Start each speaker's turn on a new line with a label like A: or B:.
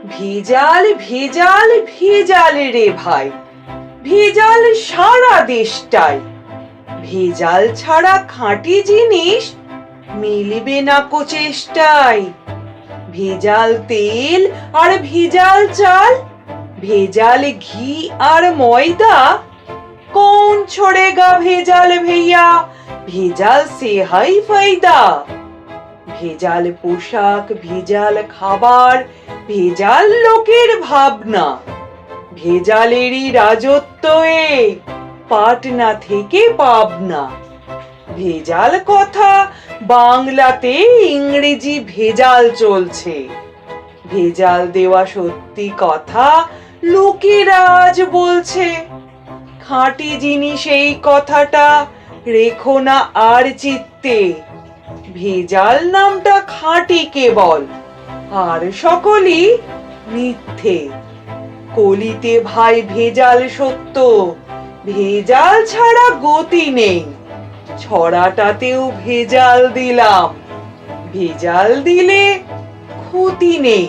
A: ভেজাল ভেজাল ভেজাল রে ভাই, ভেজাল সারা দেশটাই। ভেজাল ছাড়া খাঁটি জিনিস মিলবে না কো চেষ্টায়। ভেজাল তেল আর ভেজাল চাল, ভেজাল ঘি আর ময়দা, कौन छोड़ेगा भेजाल भैया, भेजाल से हाई फायदा। ভেজাল পোশাক, ভেজাল খাবার, ভেজাল লোকের ভাবনা, ভেজালেরই রাজত্ব এ পাটনা থেকে পাবনা। ভেজাল কথা বাংলাতে ইংরেজি ভেজাল চলছে, ভেজাল দেওয়া সত্যি কথা লোকেরা আজ বলছে। খাঁটি জিনিস এই কথাটা রেখো না আর চিত্তে, ভেজাল নামটা খাঁটি কেবল, আর সকলই মিথ্যে। কলিতে ভাই ভেজাল সত্য, ভেজাল ছাড়া গতি নেই। ছড়াটাতেও ভেজাল দিলাম, ভেজাল দিলে ক্ষতি নেই।